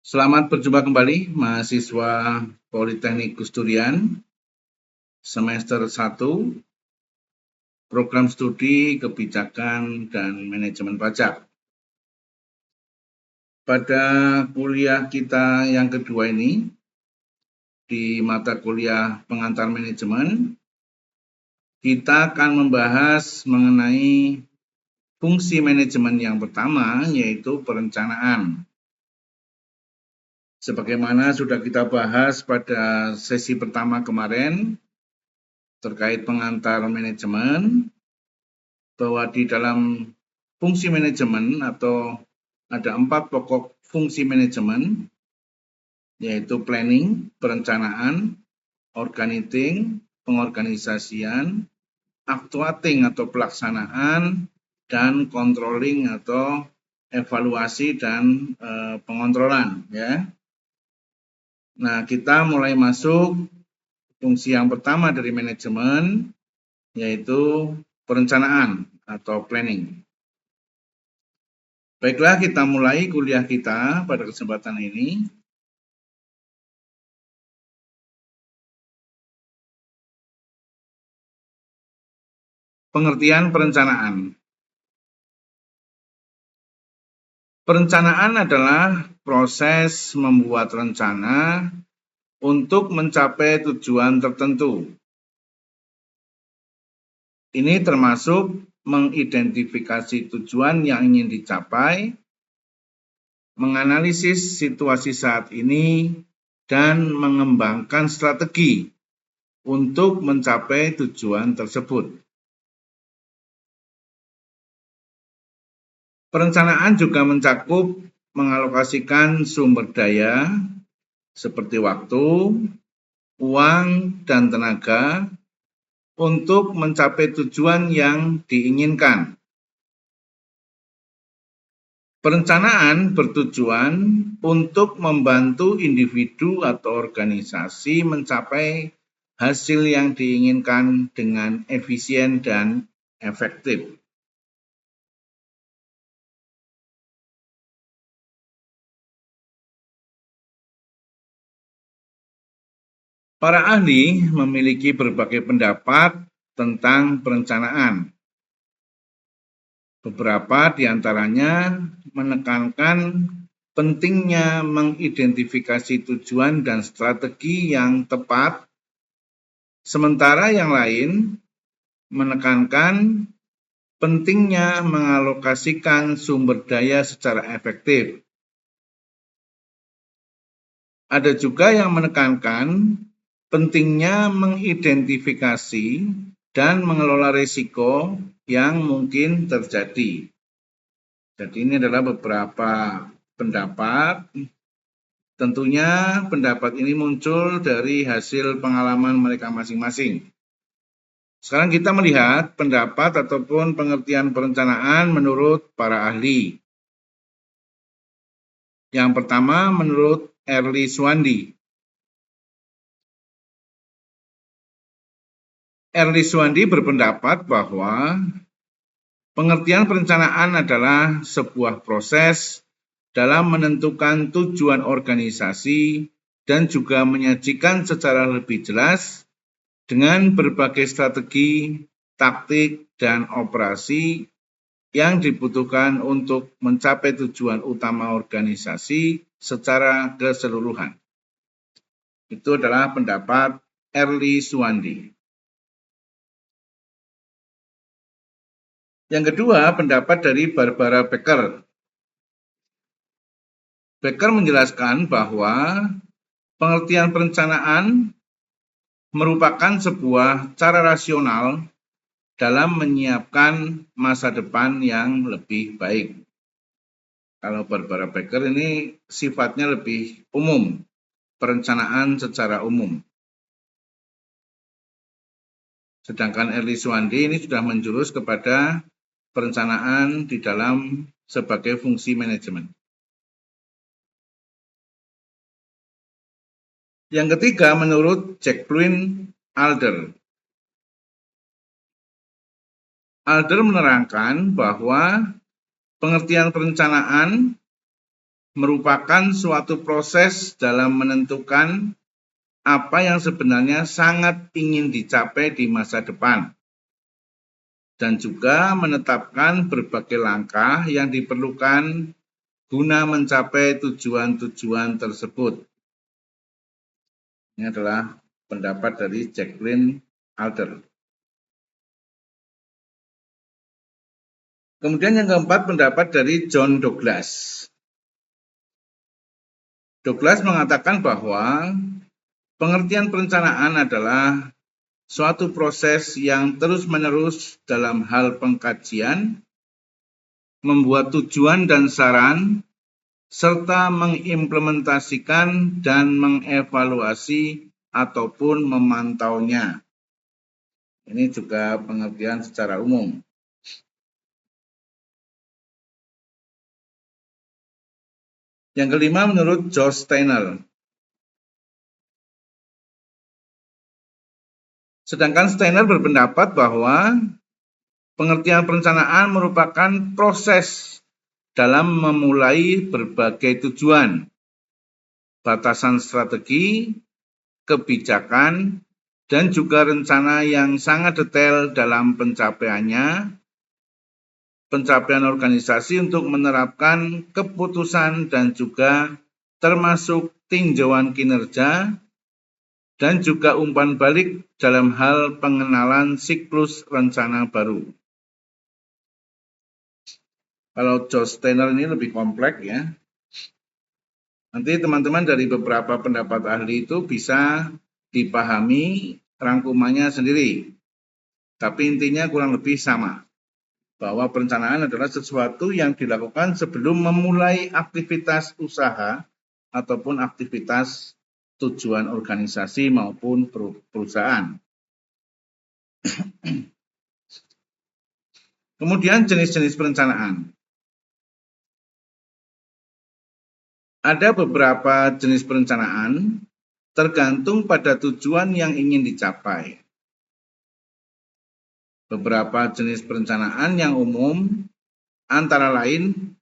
Selamat berjumpa kembali mahasiswa Politeknik Gus Durian semester 1 program studi kebijakan dan manajemen pajak. Pada kuliah kita yang kedua ini di mata kuliah pengantar manajemen, kita akan membahas mengenai fungsi manajemen yang pertama, yaitu perencanaan. Sebagaimana sudah kita bahas pada sesi pertama kemarin terkait pengantar manajemen, bahwa di dalam fungsi manajemen atau ada 4 pokok fungsi manajemen, yaitu planning, perencanaan, organizing, pengorganisasian, actuating atau pelaksanaan, dan controlling atau evaluasi dan pengontrolan, ya. Nah, kita mulai masuk fungsi yang pertama dari manajemen, yaitu perencanaan atau planning. Baiklah, kita mulai kuliah kita pada kesempatan ini. Pengertian perencanaan. Perencanaan adalah proses membuat rencana untuk mencapai tujuan tertentu. Ini termasuk mengidentifikasi tujuan yang ingin dicapai, menganalisis situasi saat ini, dan mengembangkan strategi untuk mencapai tujuan tersebut. Perencanaan juga mencakup mengalokasikan sumber daya seperti waktu, uang, dan tenaga untuk mencapai tujuan yang diinginkan. Perencanaan bertujuan untuk membantu individu atau organisasi mencapai hasil yang diinginkan dengan efisien dan efektif. Para ahli memiliki berbagai pendapat tentang perencanaan. Beberapa di antaranya menekankan pentingnya mengidentifikasi tujuan dan strategi yang tepat, sementara yang lain menekankan pentingnya mengalokasikan sumber daya secara efektif. Ada juga yang menekankan pentingnya mengidentifikasi dan mengelola risiko yang mungkin terjadi. Jadi ini adalah beberapa pendapat. Tentunya pendapat ini muncul dari hasil pengalaman mereka masing-masing. Sekarang kita melihat pendapat ataupun pengertian perencanaan menurut para ahli. Yang pertama menurut Early Swandi. Early Swandi berpendapat bahwa pengertian perencanaan adalah sebuah proses dalam menentukan tujuan organisasi dan juga menyajikan secara lebih jelas dengan berbagai strategi, taktik, dan operasi yang dibutuhkan untuk mencapai tujuan utama organisasi secara keseluruhan. Itu adalah pendapat Early Swandi. Yang kedua, pendapat dari Barbara Becker. Becker menjelaskan bahwa pengertian perencanaan merupakan sebuah cara rasional dalam menyiapkan masa depan yang lebih baik. Kalau Barbara Becker ini sifatnya lebih umum, perencanaan secara umum. Sedangkan Early Swandi ini sudah menjurus kepada perencanaan di dalam sebagai fungsi manajemen. Yang ketiga menurut Jacqueline Alder. Alder menerangkan bahwa pengertian perencanaan merupakan suatu proses dalam menentukan apa yang sebenarnya sangat ingin dicapai di masa depan, dan juga menetapkan berbagai langkah yang diperlukan guna mencapai tujuan-tujuan tersebut. Ini adalah pendapat dari Jacqueline Alder. Kemudian yang keempat, pendapat dari John Douglas. Douglas mengatakan bahwa pengertian perencanaan adalah suatu proses yang terus-menerus dalam hal pengkajian, membuat tujuan dan saran, serta mengimplementasikan dan mengevaluasi ataupun memantaunya. Ini juga pengertian secara umum. Yang kelima, menurut George Steiner. Sedangkan Steiner berpendapat bahwa pengertian perencanaan merupakan proses dalam memulai berbagai tujuan, batasan strategi, kebijakan, dan juga rencana yang sangat detail dalam pencapaiannya, pencapaian organisasi untuk menerapkan keputusan dan juga termasuk tinjauan kinerja, dan juga umpan balik dalam hal pengenalan siklus rencana baru. Kalau George Steiner ini lebih kompleks ya. Nanti teman-teman dari beberapa pendapat ahli itu bisa dipahami rangkumannya sendiri. Tapi intinya kurang lebih sama. Bahwa perencanaan adalah sesuatu yang dilakukan sebelum memulai aktivitas usaha ataupun aktivitas tujuan organisasi maupun perusahaan. Kemudian jenis-jenis perencanaan. Ada beberapa jenis perencanaan tergantung pada tujuan yang ingin dicapai. Beberapa jenis perencanaan yang umum antara lain,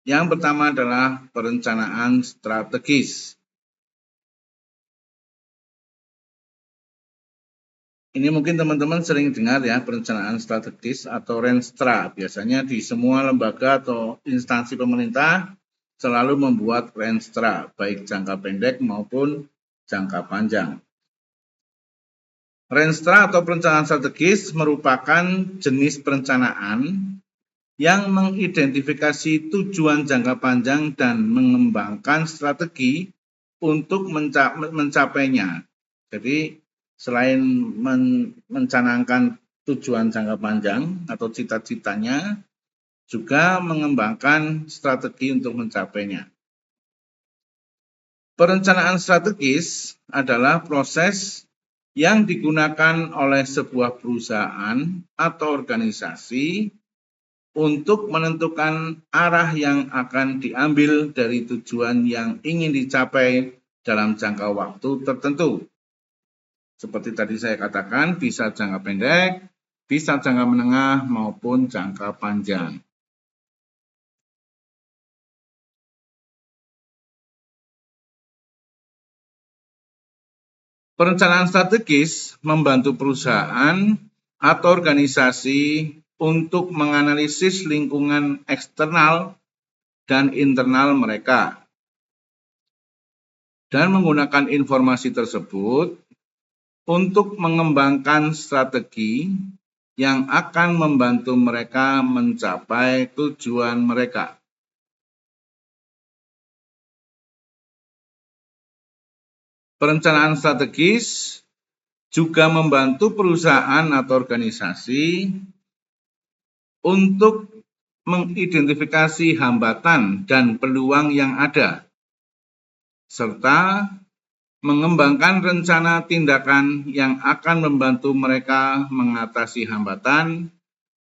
yang pertama adalah perencanaan strategis. Ini mungkin teman-teman sering dengar ya, perencanaan strategis atau Renstra. Biasanya di semua lembaga atau instansi pemerintah selalu membuat Renstra, baik jangka pendek maupun jangka panjang. Renstra atau perencanaan strategis merupakan jenis perencanaan yang mengidentifikasi tujuan jangka panjang dan mengembangkan strategi untuk mencapainya. Jadi selain mencanangkan tujuan jangka panjang atau cita-citanya, juga mengembangkan strategi untuk mencapainya. Perencanaan strategis adalah proses yang digunakan oleh sebuah perusahaan atau organisasi untuk menentukan arah yang akan diambil dari tujuan yang ingin dicapai dalam jangka waktu tertentu. Seperti tadi saya katakan, bisa jangka pendek, bisa jangka menengah maupun jangka panjang. Perencanaan strategis membantu perusahaan atau organisasi untuk menganalisis lingkungan eksternal dan internal mereka, dan menggunakan informasi tersebut untuk mengembangkan strategi yang akan membantu mereka mencapai tujuan mereka. Perencanaan strategis juga membantu perusahaan atau organisasi untuk mengidentifikasi hambatan dan peluang yang ada, serta mengembangkan rencana tindakan yang akan membantu mereka mengatasi hambatan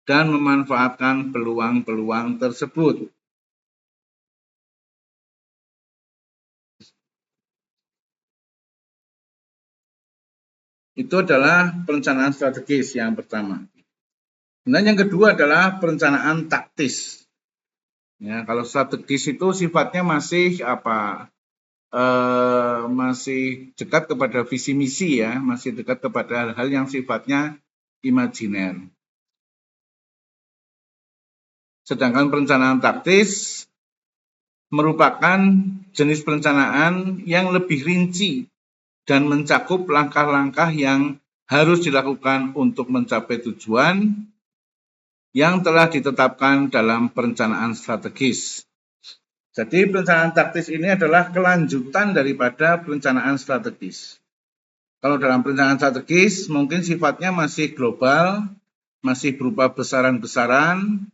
dan memanfaatkan peluang-peluang tersebut. Itu adalah perencanaan strategis yang pertama. Dan yang kedua adalah perencanaan taktis. Ya, kalau strategis itu sifatnya masih masih dekat kepada visi misi ya, masih dekat kepada hal-hal yang sifatnya imajiner. Sedangkan perencanaan taktis merupakan jenis perencanaan yang lebih rinci dan mencakup langkah-langkah yang harus dilakukan untuk mencapai tujuan yang telah ditetapkan dalam perencanaan strategis. Jadi perencanaan taktis ini adalah kelanjutan daripada perencanaan strategis. Kalau dalam perencanaan strategis mungkin sifatnya masih global, masih berupa besaran-besaran,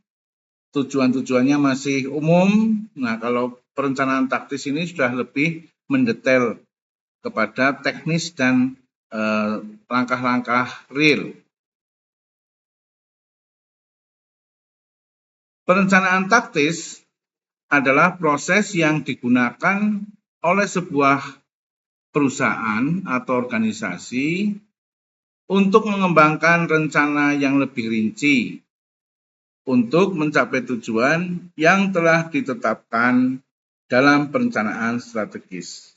tujuan-tujuannya masih umum. Nah, kalau perencanaan taktis ini sudah lebih mendetail kepada teknis dan langkah-langkah real. Perencanaan taktis adalah proses yang digunakan oleh sebuah perusahaan atau organisasi untuk mengembangkan rencana yang lebih rinci untuk mencapai tujuan yang telah ditetapkan dalam perencanaan strategis.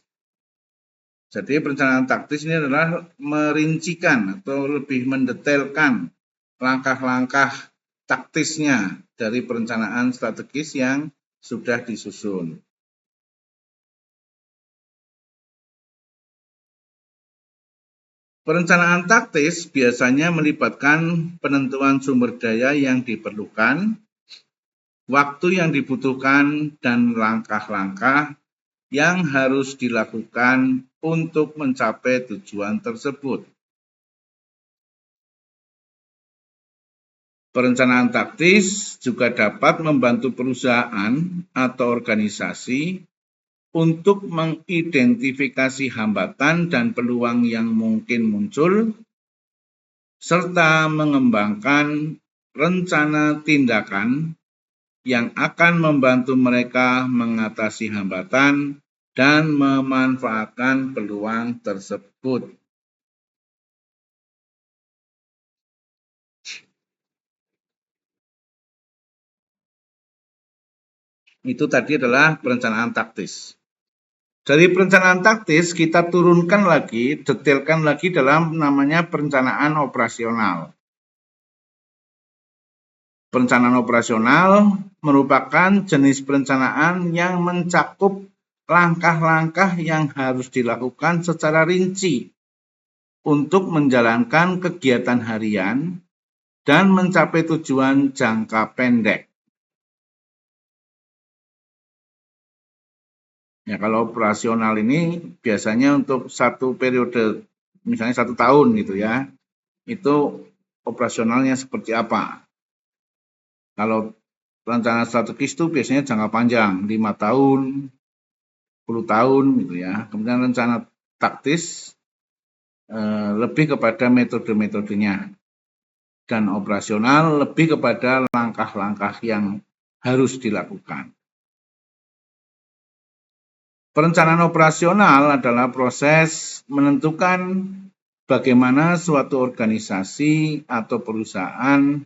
Jadi perencanaan taktis ini adalah merincikan atau lebih mendetailkan langkah-langkah taktisnya dari perencanaan strategis yang sudah disusun. Perencanaan taktis biasanya melibatkan penentuan sumber daya yang diperlukan, waktu yang dibutuhkan, dan langkah-langkah yang harus dilakukan untuk mencapai tujuan tersebut. Perencanaan taktis juga dapat membantu perusahaan atau organisasi untuk mengidentifikasi hambatan dan peluang yang mungkin muncul, serta mengembangkan rencana tindakan yang akan membantu mereka mengatasi hambatan dan memanfaatkan peluang tersebut. Itu tadi adalah perencanaan taktis. Dari perencanaan taktis kita turunkan lagi, detailkan lagi dalam namanya perencanaan operasional. Perencanaan operasional merupakan jenis perencanaan yang mencakup langkah-langkah yang harus dilakukan secara rinci untuk menjalankan kegiatan harian dan mencapai tujuan jangka pendek. Ya, kalau operasional ini biasanya untuk satu periode, misalnya 1 tahun gitu ya, itu operasionalnya seperti apa. Kalau rencana strategis itu biasanya jangka panjang, 5 tahun, 10 tahun gitu ya. Kemudian rencana taktis lebih kepada metode-metodenya. Dan operasional lebih kepada langkah-langkah yang harus dilakukan. Perencanaan operasional adalah proses menentukan bagaimana suatu organisasi atau perusahaan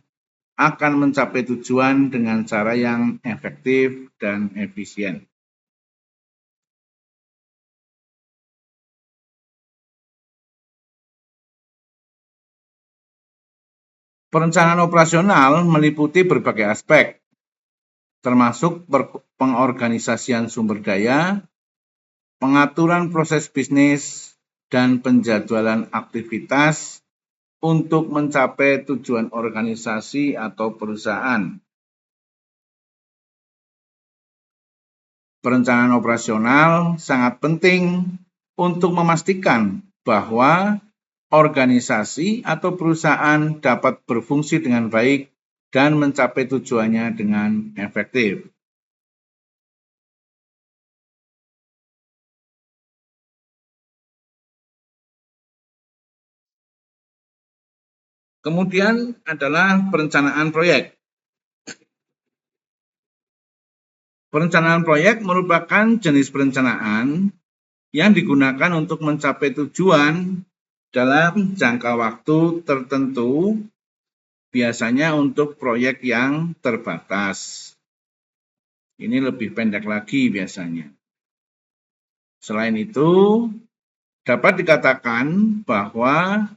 akan mencapai tujuan dengan cara yang efektif dan efisien. Perencanaan operasional meliputi berbagai aspek, termasuk pengorganisasian sumber daya, pengaturan proses bisnis, dan penjadwalan aktivitas untuk mencapai tujuan organisasi atau perusahaan. Perencanaan operasional sangat penting untuk memastikan bahwa organisasi atau perusahaan dapat berfungsi dengan baik dan mencapai tujuannya dengan efektif. Kemudian adalah perencanaan proyek. Perencanaan proyek merupakan jenis perencanaan yang digunakan untuk mencapai tujuan dalam jangka waktu tertentu, biasanya untuk proyek yang terbatas. Ini lebih pendek lagi biasanya. Selain itu, dapat dikatakan bahwa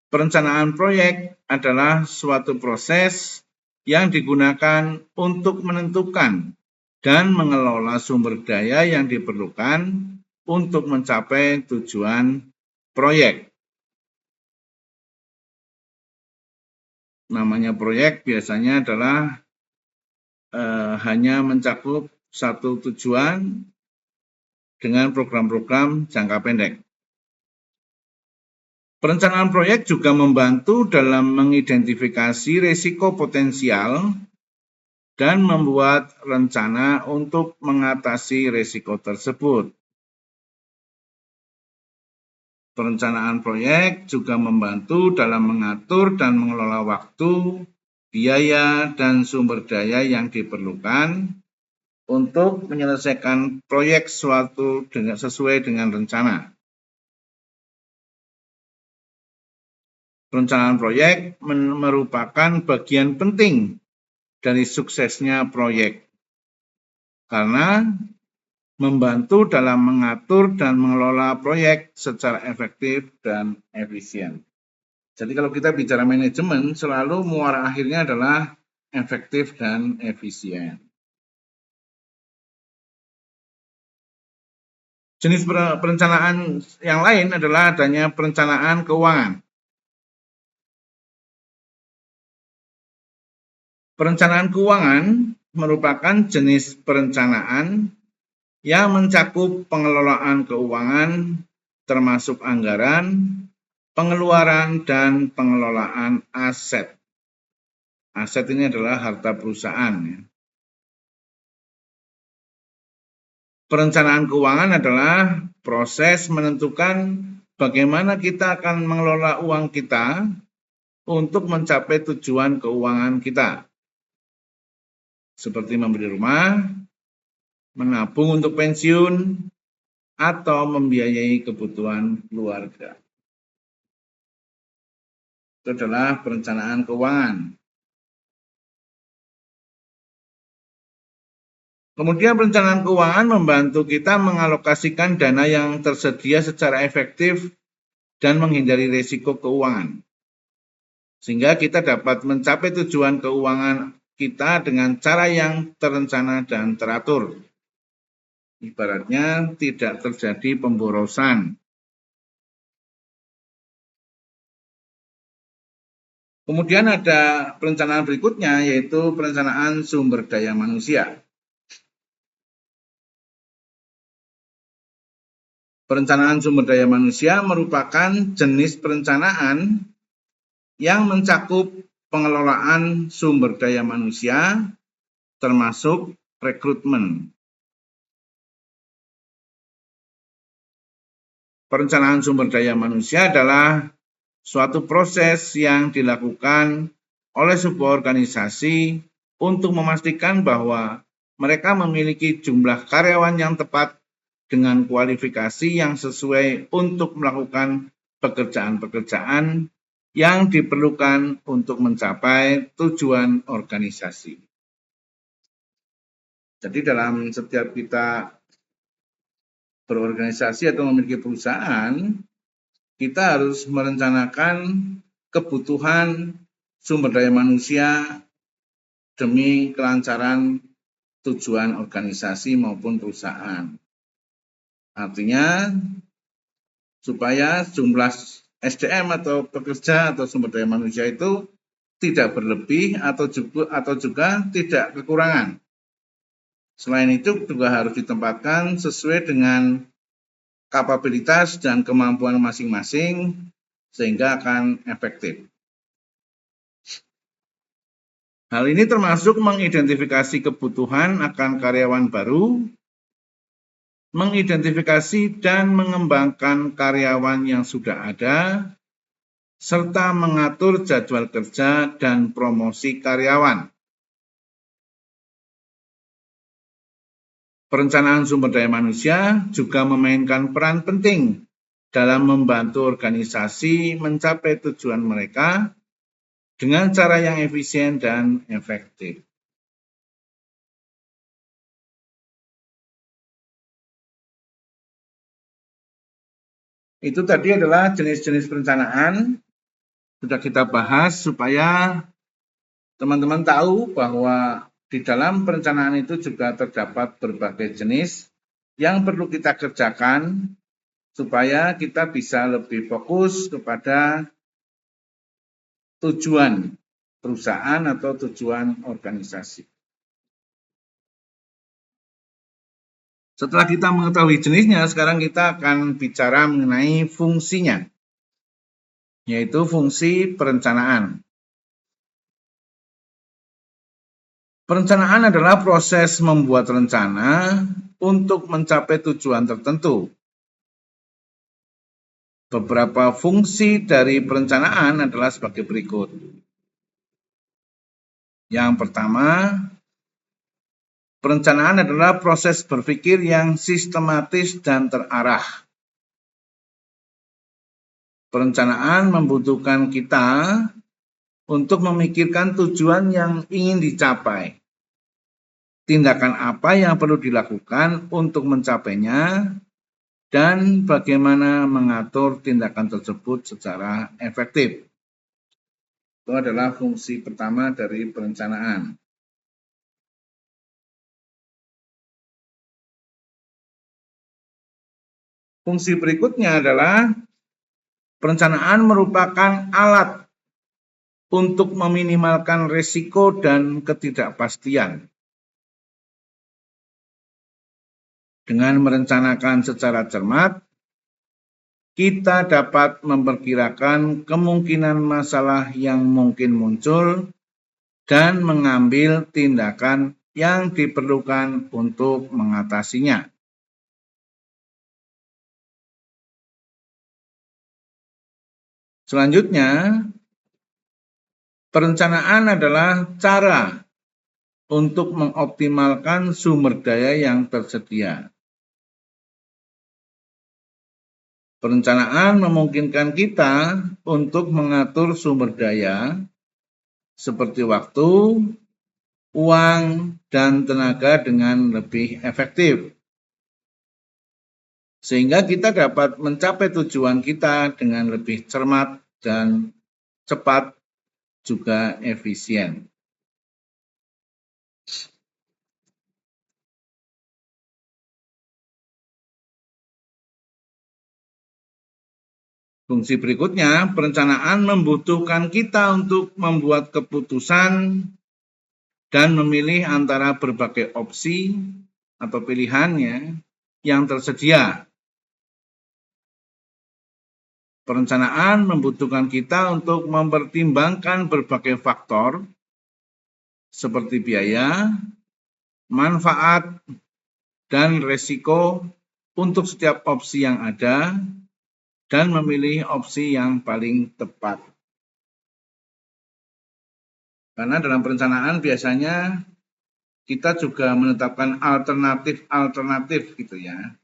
perencanaan proyek adalah suatu proses yang digunakan untuk menentukan dan mengelola sumber daya yang diperlukan untuk mencapai tujuan proyek. Namanya proyek biasanya adalah hanya mencakup satu tujuan dengan program-program jangka pendek. Perencanaan proyek juga membantu dalam mengidentifikasi risiko potensial dan membuat rencana untuk mengatasi risiko tersebut. Perencanaan proyek juga membantu dalam mengatur dan mengelola waktu, biaya, dan sumber daya yang diperlukan untuk menyelesaikan proyek suatu sesuai dengan rencana. Perencanaan proyek merupakan bagian penting dari suksesnya proyek karena membantu dalam mengatur dan mengelola proyek secara efektif dan efisien. Jadi kalau kita bicara manajemen, selalu muara akhirnya adalah efektif dan efisien. Jenis perencanaan yang lain adalah adanya perencanaan keuangan. Perencanaan keuangan merupakan jenis perencanaan yang mencakup pengelolaan keuangan termasuk anggaran, pengeluaran, dan pengelolaan aset. Aset ini adalah harta perusahaan. Perencanaan keuangan adalah proses menentukan bagaimana kita akan mengelola uang kita untuk mencapai tujuan keuangan kita. Seperti membeli rumah, menabung untuk pensiun, atau membiayai kebutuhan keluarga. Itu adalah perencanaan keuangan. Kemudian perencanaan keuangan membantu kita mengalokasikan dana yang tersedia secara efektif dan menghindari risiko keuangan. Sehingga kita dapat mencapai tujuan keuangan kita dengan cara yang terencana dan teratur. Ibaratnya tidak terjadi pemborosan. Kemudian ada perencanaan berikutnya, yaitu perencanaan sumber daya manusia. Perencanaan sumber daya manusia merupakan jenis perencanaan yang mencakup pengelolaan sumber daya manusia, termasuk rekrutmen. Perencanaan sumber daya manusia adalah suatu proses yang dilakukan oleh sebuah organisasi untuk memastikan bahwa mereka memiliki jumlah karyawan yang tepat dengan kualifikasi yang sesuai untuk melakukan pekerjaan-pekerjaan yang diperlukan untuk mencapai tujuan organisasi. Jadi dalam setiap kita berorganisasi atau memiliki perusahaan, kita harus merencanakan kebutuhan sumber daya manusia demi kelancaran tujuan organisasi maupun perusahaan. Artinya, supaya jumlah SDM atau pekerja atau sumber daya manusia itu tidak berlebih atau juga tidak kekurangan. Selain itu juga harus ditempatkan sesuai dengan kapabilitas dan kemampuan masing-masing sehingga akan efektif. Hal ini termasuk mengidentifikasi kebutuhan akan karyawan baru, mengidentifikasi dan mengembangkan karyawan yang sudah ada, serta mengatur jadwal kerja dan promosi karyawan. Perencanaan sumber daya manusia juga memainkan peran penting dalam membantu organisasi mencapai tujuan mereka dengan cara yang efisien dan efektif. Itu tadi adalah jenis-jenis perencanaan. Sudah kita bahas supaya teman-teman tahu bahwa di dalam perencanaan itu juga terdapat berbagai jenis yang perlu kita kerjakan supaya kita bisa lebih fokus kepada tujuan perusahaan atau tujuan organisasi. Setelah kita mengetahui jenisnya, sekarang kita akan bicara mengenai fungsinya, yaitu fungsi perencanaan. Perencanaan adalah proses membuat rencana untuk mencapai tujuan tertentu. Beberapa fungsi dari perencanaan adalah sebagai berikut. Yang pertama, perencanaan adalah proses berpikir yang sistematis dan terarah. Perencanaan membutuhkan kita untuk memikirkan tujuan yang ingin dicapai. Tindakan apa yang perlu dilakukan untuk mencapainya, dan bagaimana mengatur tindakan tersebut secara efektif. Itu adalah fungsi pertama dari perencanaan. Fungsi berikutnya adalah perencanaan merupakan alat untuk meminimalkan risiko dan ketidakpastian. Dengan merencanakan secara cermat, kita dapat memperkirakan kemungkinan masalah yang mungkin muncul dan mengambil tindakan yang diperlukan untuk mengatasinya. Selanjutnya, perencanaan adalah cara untuk mengoptimalkan sumber daya yang tersedia. Perencanaan memungkinkan kita untuk mengatur sumber daya seperti waktu, uang, dan tenaga dengan lebih efektif. Sehingga kita dapat mencapai tujuan kita dengan lebih cermat dan cepat, juga efisien. Fungsi berikutnya, perencanaan membutuhkan kita untuk membuat keputusan dan memilih antara berbagai opsi atau pilihannya yang tersedia. Perencanaan membutuhkan kita untuk mempertimbangkan berbagai faktor seperti biaya, manfaat, dan resiko untuk setiap opsi yang ada, dan memilih opsi yang paling tepat. Karena dalam perencanaan biasanya kita juga menetapkan alternatif-alternatif gitu ya.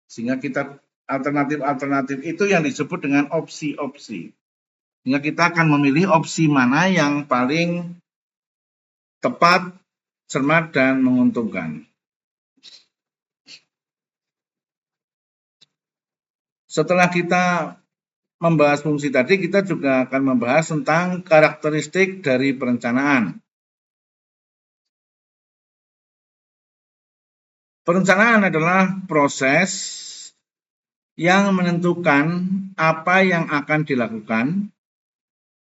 Sehingga kita alternatif-alternatif itu yang disebut dengan opsi-opsi. Sehingga kita akan memilih opsi mana yang paling tepat, cermat, dan menguntungkan. Setelah kita membahas fungsi tadi, kita juga akan membahas tentang karakteristik dari perencanaan. Perencanaan adalah proses yang menentukan apa yang akan dilakukan,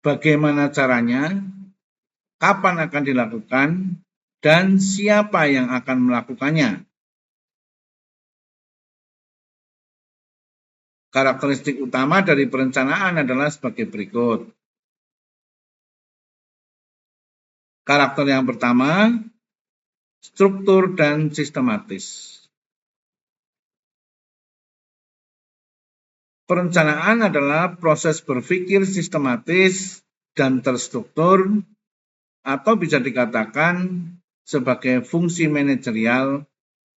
bagaimana caranya, kapan akan dilakukan, dan siapa yang akan melakukannya. Karakteristik utama dari perencanaan adalah sebagai berikut. Karakter yang pertama, struktur dan sistematis. Perencanaan adalah proses berpikir sistematis dan terstruktur, atau bisa dikatakan sebagai fungsi manajerial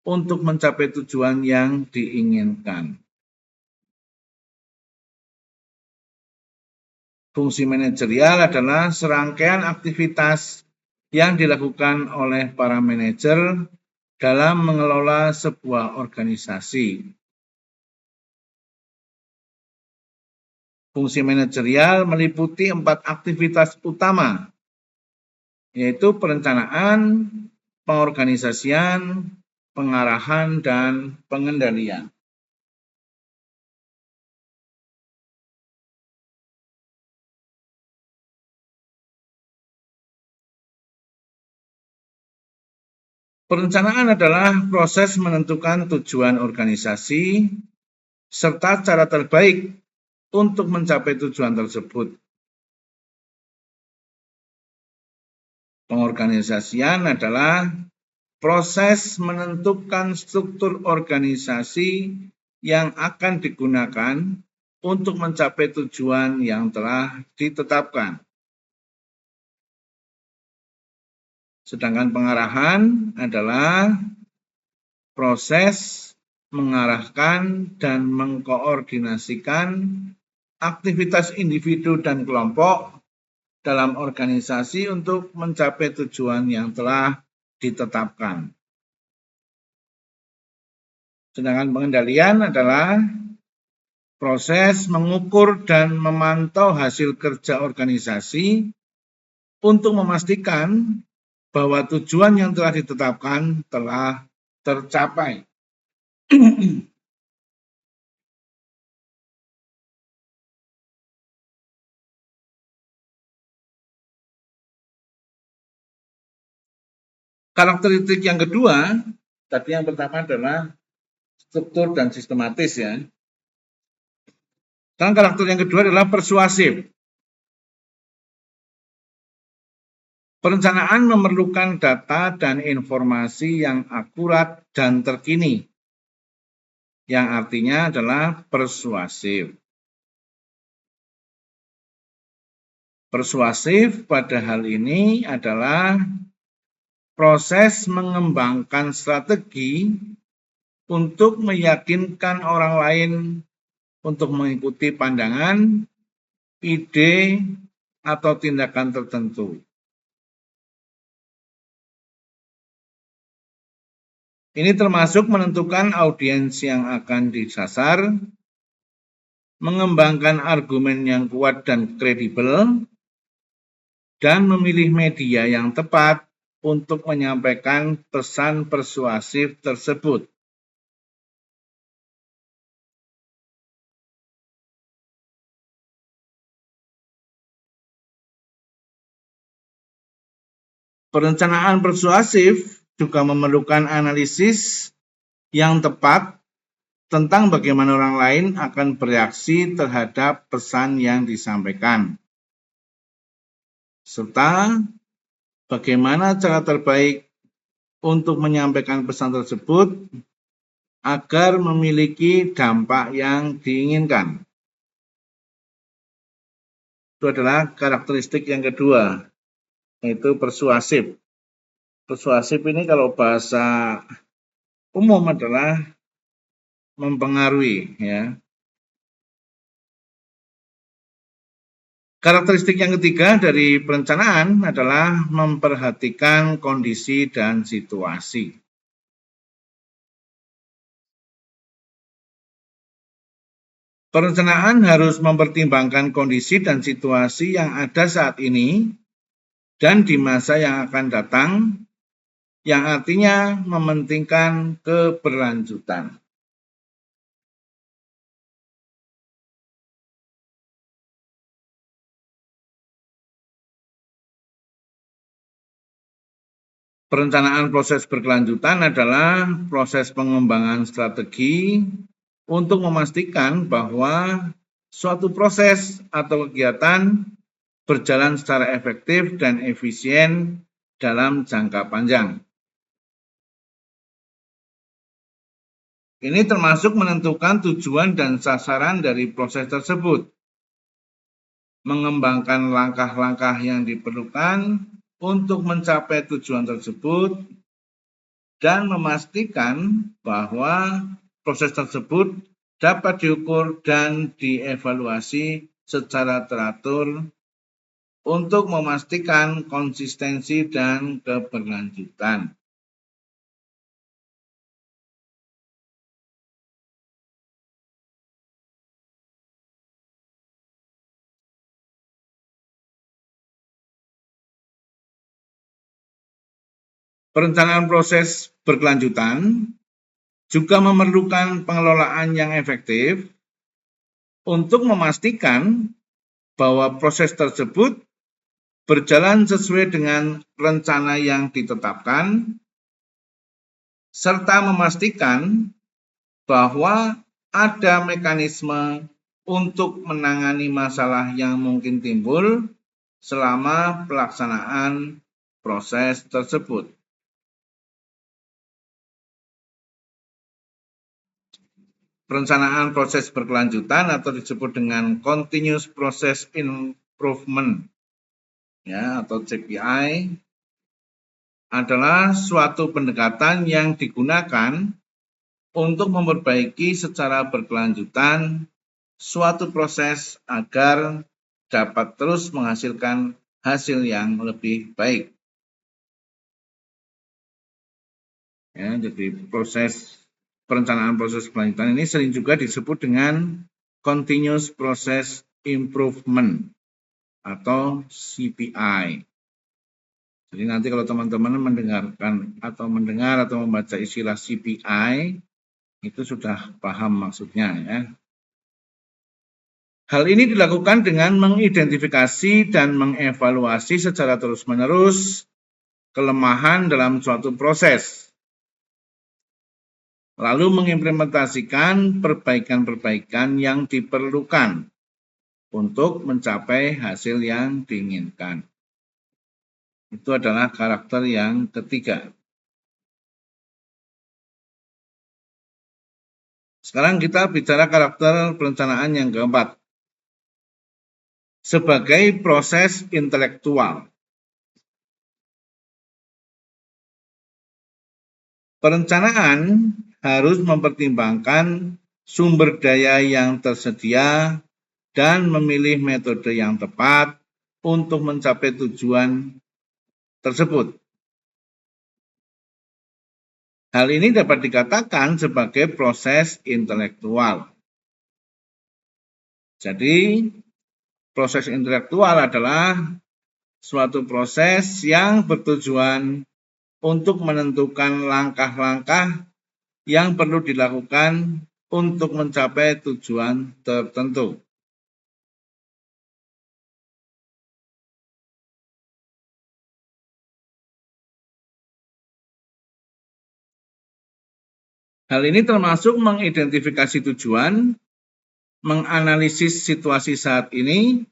untuk mencapai tujuan yang diinginkan. Fungsi manajerial adalah serangkaian aktivitas yang dilakukan oleh para manajer dalam mengelola sebuah organisasi. Fungsi manajerial meliputi 4 aktivitas utama, yaitu perencanaan, pengorganisasian, pengarahan, dan pengendalian. Perencanaan adalah proses menentukan tujuan organisasi serta cara terbaik untuk mencapai tujuan tersebut. Pengorganisasian adalah proses menentukan struktur organisasi yang akan digunakan untuk mencapai tujuan yang telah ditetapkan. Sedangkan pengarahan adalah proses mengarahkan dan mengkoordinasikan aktivitas individu dan kelompok dalam organisasi untuk mencapai tujuan yang telah ditetapkan. Sedangkan pengendalian adalah proses mengukur dan memantau hasil kerja organisasi untuk memastikan bahwa tujuan yang telah ditetapkan telah tercapai. Karakteristik yang kedua, tadi yang pertama adalah struktur dan sistematis ya. Dan karakter yang kedua adalah persuasif. Perencanaan memerlukan data dan informasi yang akurat dan terkini, yang artinya adalah persuasif. Persuasif pada hal ini adalah proses mengembangkan strategi untuk meyakinkan orang lain untuk mengikuti pandangan, ide, atau tindakan tertentu. Ini termasuk menentukan audiens yang akan disasar, mengembangkan argumen yang kuat dan kredibel, dan memilih media yang tepat untuk menyampaikan pesan persuasif tersebut. Perencanaan persuasif juga memerlukan analisis yang tepat tentang bagaimana orang lain akan bereaksi terhadap pesan yang disampaikan, serta bagaimana cara terbaik untuk menyampaikan pesan tersebut agar memiliki dampak yang diinginkan. Itu adalah karakteristik yang kedua, yaitu persuasif. Persuasif ini kalau bahasa umum adalah mempengaruhi ya. Karakteristik yang ketiga dari perencanaan adalah memperhatikan kondisi dan situasi. Perencanaan harus mempertimbangkan kondisi dan situasi yang ada saat ini dan di masa yang akan datang, yang artinya mementingkan keberlanjutan. Perencanaan proses berkelanjutan adalah proses pengembangan strategi untuk memastikan bahwa suatu proses atau kegiatan berjalan secara efektif dan efisien dalam jangka panjang. Ini termasuk menentukan tujuan dan sasaran dari proses tersebut, mengembangkan langkah-langkah yang diperlukan untuk mencapai tujuan tersebut, dan memastikan bahwa proses tersebut dapat diukur dan dievaluasi secara teratur untuk memastikan konsistensi dan keberlanjutan. Perencanaan proses berkelanjutan juga memerlukan pengelolaan yang efektif untuk memastikan bahwa proses tersebut berjalan sesuai dengan rencana yang ditetapkan, serta memastikan bahwa ada mekanisme untuk menangani masalah yang mungkin timbul selama pelaksanaan proses tersebut. Perencanaan proses berkelanjutan atau disebut dengan continuous process improvement ya atau CPI adalah suatu pendekatan yang digunakan untuk memperbaiki secara berkelanjutan suatu proses agar dapat terus menghasilkan hasil yang lebih baik. Ya, jadi perencanaan proses berkelanjutan ini sering juga disebut dengan continuous process improvement atau CPI. Jadi nanti kalau teman-teman mendengarkan atau mendengar atau membaca istilah CPI, itu sudah paham maksudnya ya. Hal ini dilakukan dengan mengidentifikasi dan mengevaluasi secara terus-menerus kelemahan dalam suatu proses, lalu mengimplementasikan perbaikan-perbaikan yang diperlukan untuk mencapai hasil yang diinginkan. Itu adalah karakter yang ketiga. Sekarang kita bicara karakter perencanaan yang keempat. Sebagai proses intelektual. Perencanaan harus mempertimbangkan sumber daya yang tersedia dan memilih metode yang tepat untuk mencapai tujuan tersebut. Hal ini dapat dikatakan sebagai proses intelektual. Jadi, proses intelektual adalah suatu proses yang bertujuan untuk menentukan langkah-langkah yang perlu dilakukan untuk mencapai tujuan tertentu. Hal ini termasuk mengidentifikasi tujuan, menganalisis situasi saat ini,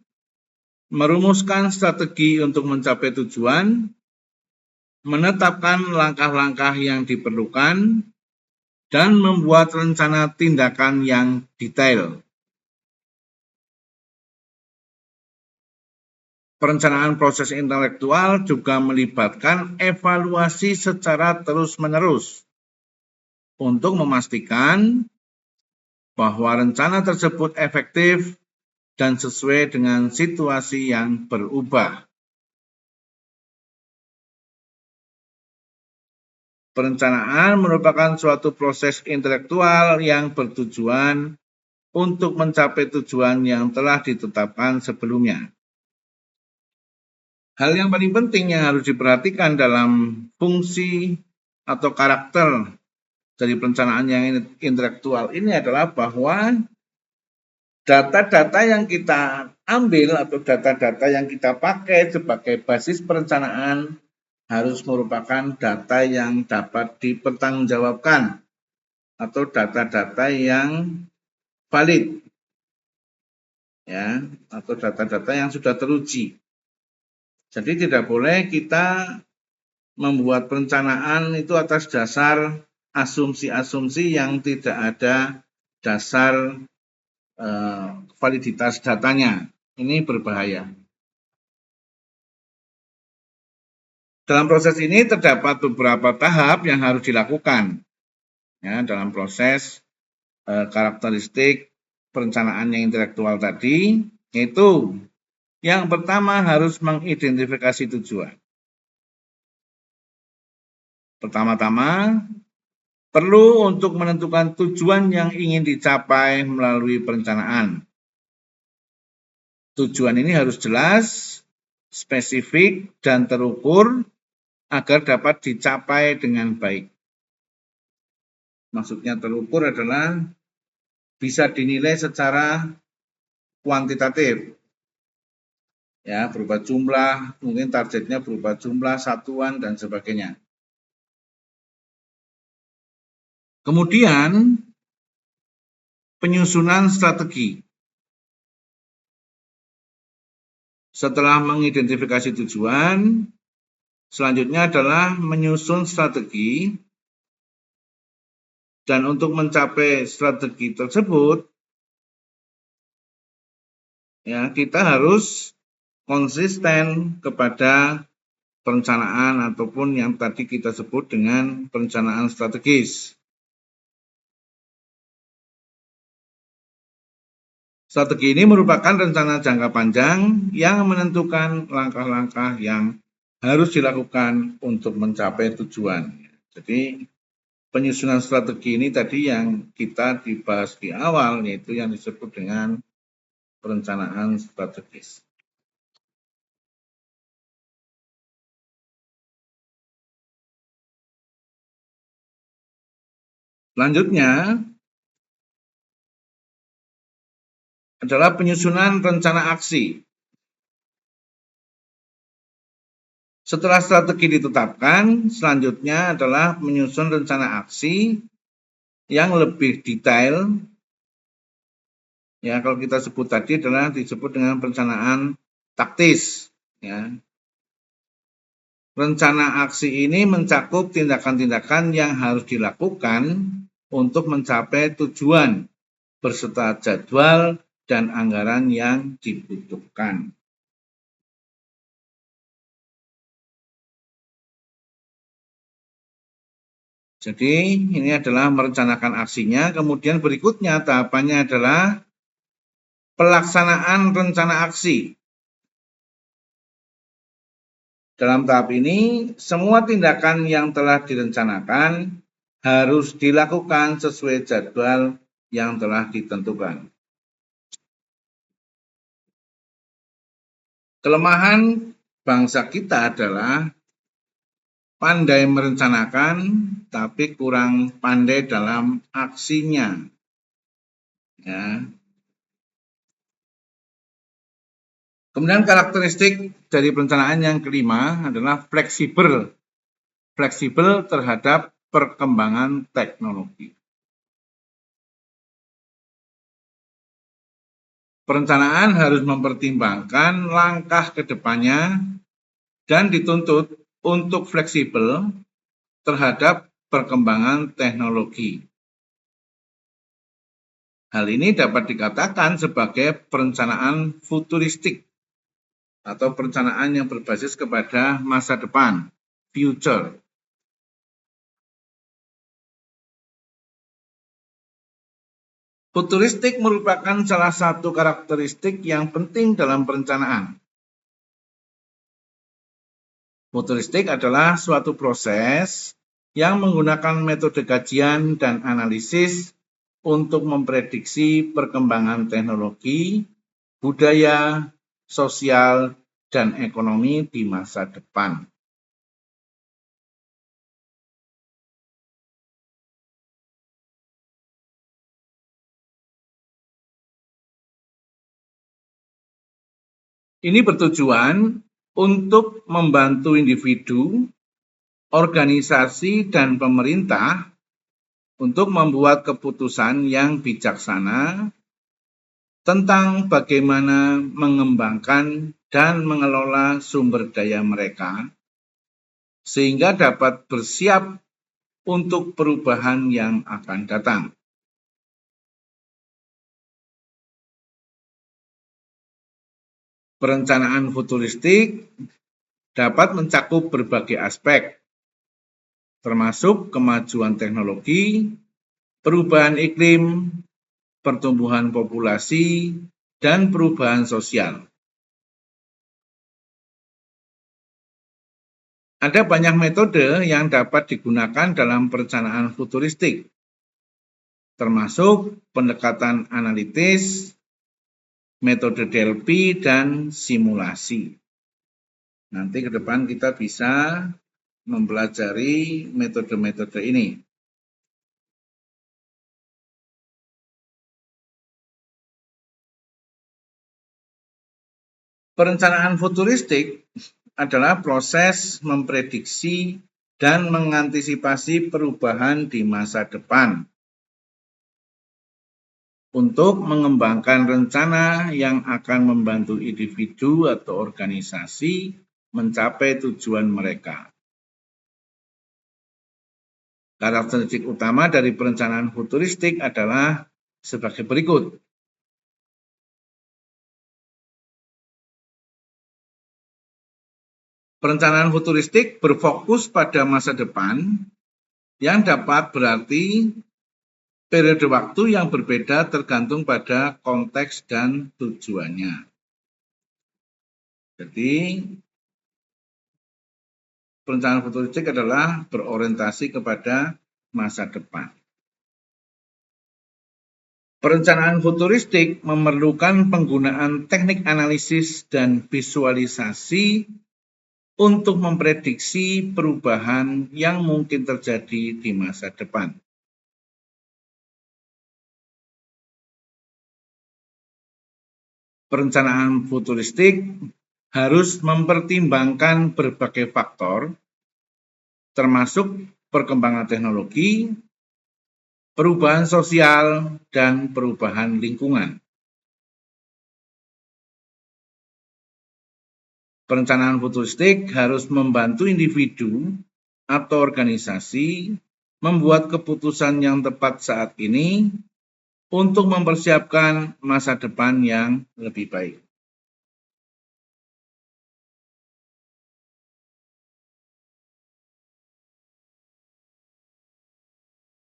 merumuskan strategi untuk mencapai tujuan, menetapkan langkah-langkah yang diperlukan, dan membuat rencana tindakan yang detail. Perencanaan proses intelektual juga melibatkan evaluasi secara terus-menerus untuk memastikan bahwa rencana tersebut efektif dan sesuai dengan situasi yang berubah. Perencanaan merupakan suatu proses intelektual yang bertujuan untuk mencapai tujuan yang telah ditetapkan sebelumnya. Hal yang paling penting yang harus diperhatikan dalam fungsi atau karakter dari perencanaan yang intelektual ini adalah bahwa data-data yang kita ambil atau data-data yang kita pakai sebagai basis perencanaan harus merupakan data yang dapat dipertanggungjawabkan atau data-data yang valid ya atau data-data yang sudah teruji. Jadi tidak boleh kita membuat perencanaan itu atas dasar asumsi-asumsi yang tidak ada dasar validitas datanya. Ini berbahaya. Dalam proses ini terdapat beberapa tahap yang harus dilakukan ya, dalam proses karakteristik perencanaan yang intelektual tadi, yaitu yang pertama harus mengidentifikasi tujuan. Pertama-tama, perlu untuk menentukan tujuan yang ingin dicapai melalui perencanaan. Tujuan ini harus jelas, spesifik, dan terukur agar dapat dicapai dengan baik. Maksudnya terukur adalah bisa dinilai secara kuantitatif, ya, berupa jumlah, mungkin targetnya berupa jumlah, satuan, dan sebagainya. Kemudian, penyusunan strategi. Setelah mengidentifikasi tujuan, selanjutnya adalah menyusun strategi, dan untuk mencapai strategi tersebut, ya, kita harus konsisten kepada perencanaan ataupun yang tadi kita sebut dengan perencanaan strategis. Strategi ini merupakan rencana jangka panjang yang menentukan langkah-langkah yang harus dilakukan untuk mencapai tujuan. Jadi penyusunan strategi ini tadi yang kita dibahas di awal, yaitu yang disebut dengan perencanaan strategis. Selanjutnya adalah penyusunan rencana aksi. Setelah strategi ditetapkan, selanjutnya adalah menyusun rencana aksi yang lebih detail. Ya, kalau kita sebut tadi adalah disebut dengan perencanaan taktis. Ya. Rencana aksi ini mencakup tindakan-tindakan yang harus dilakukan untuk mencapai tujuan beserta jadwal dan anggaran yang dibutuhkan. Jadi ini adalah merencanakan aksinya, kemudian berikutnya tahapannya adalah pelaksanaan rencana aksi. Dalam tahap ini, semua tindakan yang telah direncanakan harus dilakukan sesuai jadwal yang telah ditentukan. Kelemahan bangsa kita adalah pandai merencanakan, tapi kurang pandai dalam aksinya. Ya. Kemudian karakteristik dari perencanaan yang kelima adalah fleksibel. Fleksibel terhadap perkembangan teknologi. Perencanaan harus mempertimbangkan langkah ke depannya dan dituntut untuk fleksibel terhadap perkembangan teknologi. Hal ini dapat dikatakan sebagai perencanaan futuristik atau perencanaan yang berbasis kepada masa depan, future. Futuristik merupakan salah satu karakteristik yang penting dalam perencanaan. Futuristik adalah suatu proses yang menggunakan metode kajian dan analisis untuk memprediksi perkembangan teknologi, budaya, sosial, dan ekonomi di masa depan. Ini bertujuan untuk membantu individu, organisasi, dan pemerintah untuk membuat keputusan yang bijaksana tentang bagaimana mengembangkan dan mengelola sumber daya mereka, sehingga dapat bersiap untuk perubahan yang akan datang. Perencanaan futuristik dapat mencakup berbagai aspek, termasuk kemajuan teknologi, perubahan iklim, pertumbuhan populasi, dan perubahan sosial. Ada banyak metode yang dapat digunakan dalam perencanaan futuristik, termasuk pendekatan analitis, metode Delphi, dan simulasi. Nanti ke depan kita bisa mempelajari metode-metode ini. Perencanaan futuristik adalah proses memprediksi dan mengantisipasi perubahan di masa depan untuk mengembangkan rencana yang akan membantu individu atau organisasi mencapai tujuan mereka. Karakteristik utama dari perencanaan futuristik adalah sebagai berikut. Perencanaan futuristik berfokus pada masa depan yang dapat berarti periode waktu yang berbeda tergantung pada konteks dan tujuannya. Jadi, perencanaan futuristik adalah berorientasi kepada masa depan. Perencanaan futuristik memerlukan penggunaan teknik analisis dan visualisasi untuk memprediksi perubahan yang mungkin terjadi di masa depan. Perencanaan futuristik harus mempertimbangkan berbagai faktor, termasuk perkembangan teknologi, perubahan sosial, dan perubahan lingkungan. Perencanaan futuristik harus membantu individu atau organisasi membuat keputusan yang tepat saat ini untuk mempersiapkan masa depan yang lebih baik.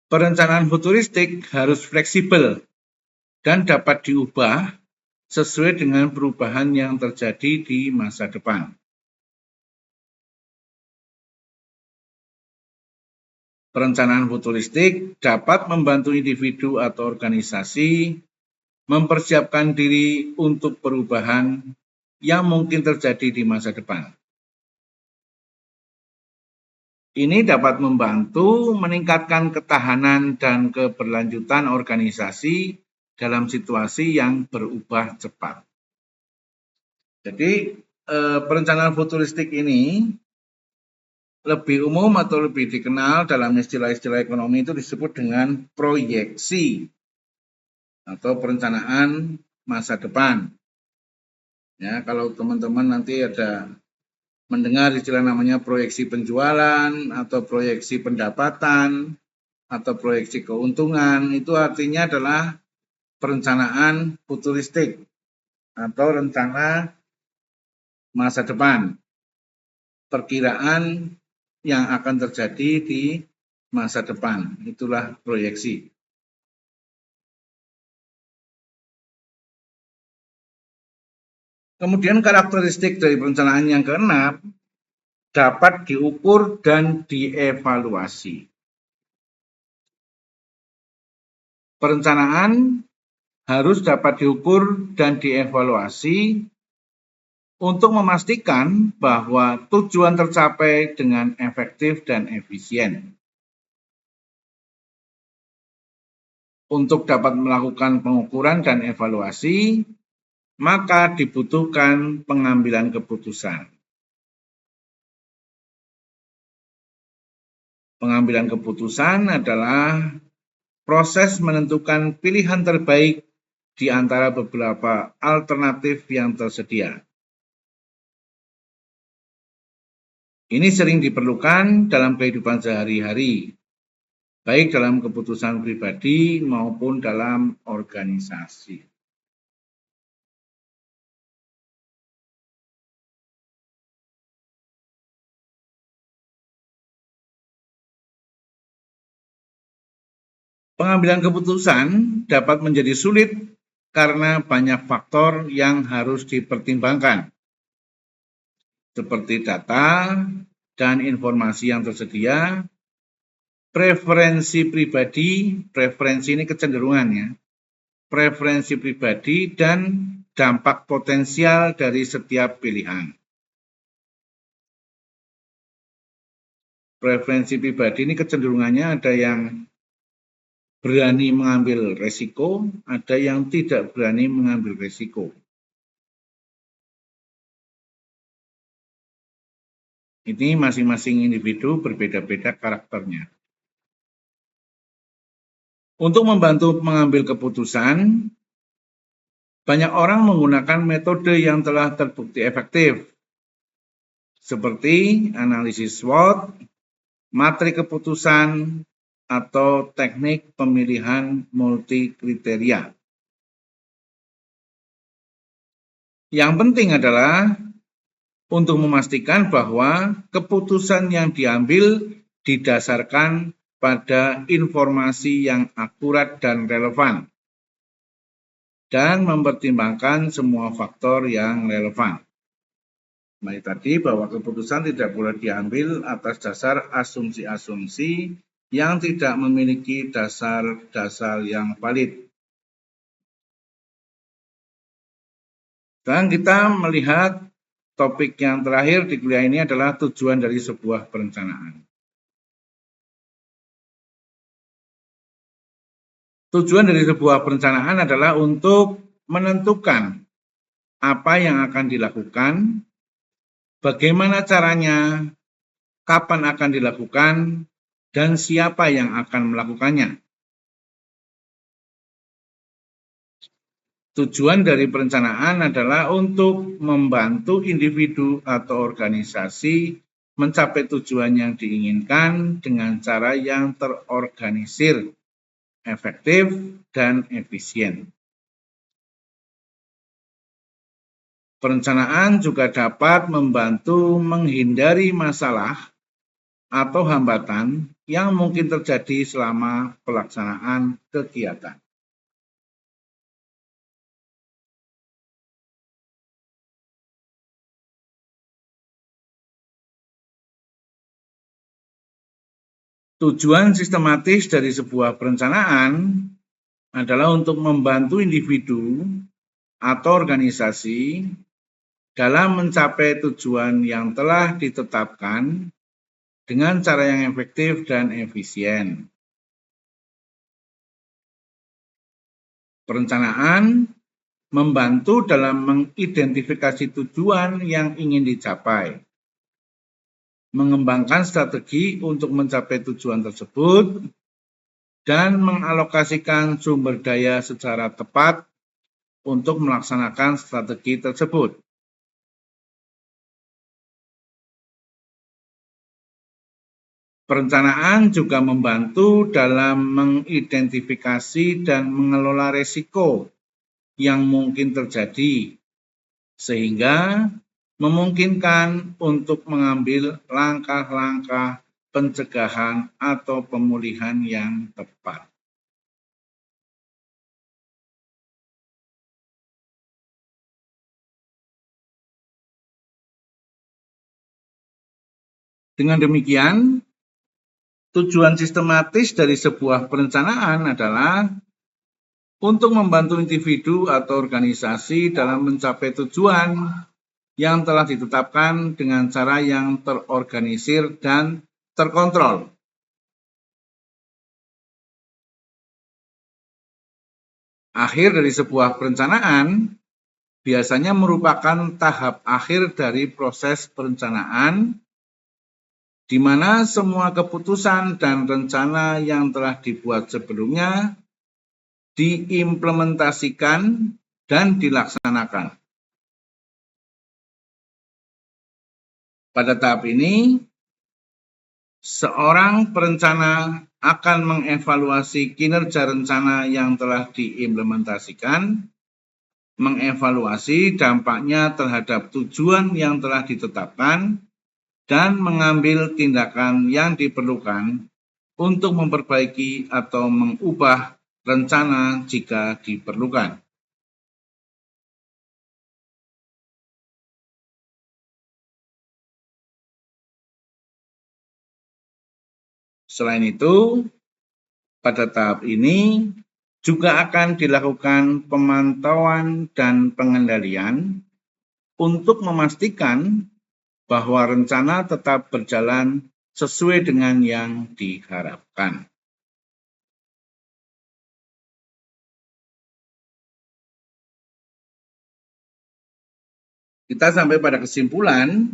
Perencanaan futuristik harus fleksibel dan dapat diubah sesuai dengan perubahan yang terjadi di masa depan. Perencanaan futuristik dapat membantu individu atau organisasi mempersiapkan diri untuk perubahan yang mungkin terjadi di masa depan. Ini dapat membantu meningkatkan ketahanan dan keberlanjutan organisasi dalam situasi yang berubah cepat. Jadi, perencanaan futuristik ini lebih umum atau lebih dikenal dalam istilah-istilah ekonomi itu disebut dengan proyeksi atau perencanaan masa depan. Ya, kalau teman-teman nanti ada mendengar istilah namanya proyeksi penjualan atau proyeksi pendapatan atau proyeksi keuntungan, itu artinya adalah perencanaan futuristik atau rencana masa depan, perkiraan yang akan terjadi di masa depan, itulah proyeksi. Kemudian karakteristik dari perencanaan yang keenam dapat diukur dan dievaluasi. Perencanaan harus dapat diukur dan dievaluasi untuk memastikan bahwa tujuan tercapai dengan efektif dan efisien. Untuk dapat melakukan pengukuran dan evaluasi, maka dibutuhkan pengambilan keputusan. Pengambilan keputusan adalah proses menentukan pilihan terbaik di antara beberapa alternatif yang tersedia. Ini sering diperlukan dalam kehidupan sehari-hari, baik dalam keputusan pribadi maupun dalam organisasi. Pengambilan keputusan dapat menjadi sulit karena banyak faktor yang harus dipertimbangkan, seperti data dan informasi yang tersedia, preferensi pribadi, preferensi ini kecenderungan ya, preferensi pribadi dan dampak potensial dari setiap pilihan. preferensi pribadi ini kecenderungannya ada yang berani mengambil resiko, ada yang tidak berani mengambil resiko. Ini masing-masing individu berbeda-beda karakternya. Untuk membantu mengambil keputusan, banyak orang menggunakan metode yang telah terbukti efektif, seperti analisis SWOT, matri keputusan, atau teknik pemilihan multi kriteria. Yang penting adalah untuk memastikan bahwa keputusan yang diambil didasarkan pada informasi yang akurat dan relevan, dan mempertimbangkan semua faktor yang relevan. Seperti tadi bahwa keputusan tidak boleh diambil atas dasar asumsi-asumsi yang tidak memiliki dasar-dasar yang valid. Dan kita melihat topik yang terakhir di kuliah ini adalah tujuan dari sebuah perencanaan. Tujuan dari sebuah perencanaan adalah untuk menentukan apa yang akan dilakukan, bagaimana caranya, kapan akan dilakukan, dan siapa yang akan melakukannya. Tujuan dari perencanaan adalah untuk membantu individu atau organisasi mencapai tujuan yang diinginkan dengan cara yang terorganisir, efektif, dan efisien. Perencanaan juga dapat membantu menghindari masalah atau hambatan yang mungkin terjadi selama pelaksanaan kegiatan. Tujuan sistematis dari sebuah perencanaan adalah untuk membantu individu atau organisasi dalam mencapai tujuan yang telah ditetapkan dengan cara yang efektif dan efisien. Perencanaan membantu dalam mengidentifikasi tujuan yang ingin dicapai, mengembangkan strategi untuk mencapai tujuan tersebut, dan mengalokasikan sumber daya secara tepat untuk melaksanakan strategi tersebut. Perencanaan juga membantu dalam mengidentifikasi dan mengelola risiko yang mungkin terjadi, sehingga memungkinkan untuk mengambil langkah-langkah pencegahan atau pemulihan yang tepat. Dengan demikian, tujuan sistematis dari sebuah perencanaan adalah untuk membantu individu atau organisasi dalam mencapai tujuan yang telah ditetapkan dengan cara yang terorganisir dan terkontrol. Akhir dari sebuah perencanaan biasanya merupakan tahap akhir dari proses perencanaan, di mana semua keputusan dan rencana yang telah dibuat sebelumnya diimplementasikan dan dilaksanakan. Pada tahap ini, seorang perencana akan mengevaluasi kinerja rencana yang telah diimplementasikan, mengevaluasi dampaknya terhadap tujuan yang telah ditetapkan, dan mengambil tindakan yang diperlukan untuk memperbaiki atau mengubah rencana jika diperlukan. Selain itu, pada tahap ini juga akan dilakukan pemantauan dan pengendalian untuk memastikan bahwa rencana tetap berjalan sesuai dengan yang diharapkan. Kita sampai pada kesimpulan,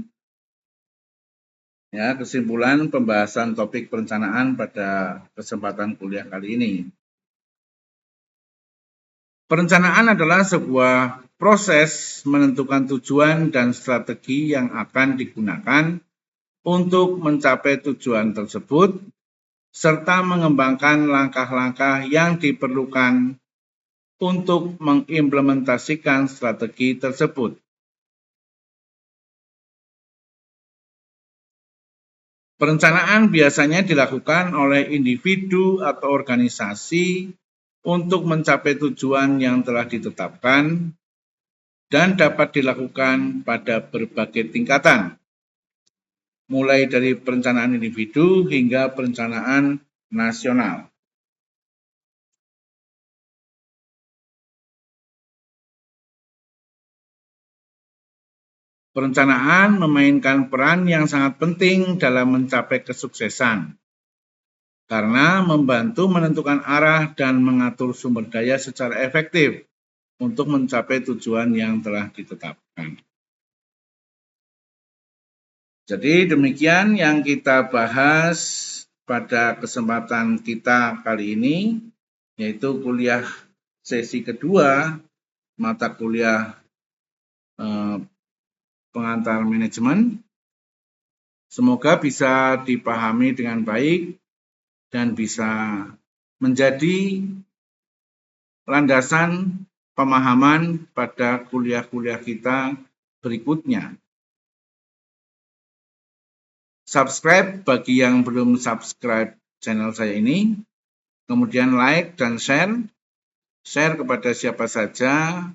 ya, kesimpulan pembahasan topik perencanaan pada kesempatan kuliah kali ini. Perencanaan adalah sebuah proses menentukan tujuan dan strategi yang akan digunakan untuk mencapai tujuan tersebut, serta mengembangkan langkah-langkah yang diperlukan untuk mengimplementasikan strategi tersebut. Perencanaan biasanya dilakukan oleh individu atau organisasi untuk mencapai tujuan yang telah ditetapkan dan dapat dilakukan pada berbagai tingkatan, mulai dari perencanaan individu hingga perencanaan nasional. Perencanaan memainkan peran yang sangat penting dalam mencapai kesuksesan, karena membantu menentukan arah dan mengatur sumber daya secara efektif untuk mencapai tujuan yang telah ditetapkan. Jadi demikian yang kita bahas pada kesempatan kita kali ini, yaitu kuliah sesi kedua, mata kuliah pengantar manajemen. Semoga bisa dipahami dengan baik dan bisa menjadi landasan pemahaman pada kuliah-kuliah kita berikutnya. Subscribe bagi yang belum subscribe channel saya ini, kemudian like dan share kepada siapa saja.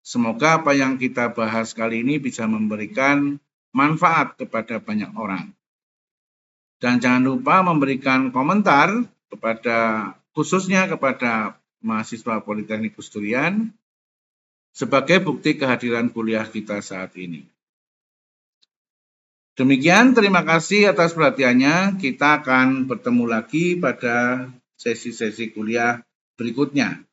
Semoga apa yang kita bahas kali ini bisa memberikan manfaat kepada banyak orang. Dan jangan lupa memberikan komentar khususnya kepada mahasiswa Politeknik Busturian sebagai bukti kehadiran kuliah kita saat ini. Demikian, terima kasih atas perhatiannya. Kita akan bertemu lagi pada sesi-sesi kuliah berikutnya.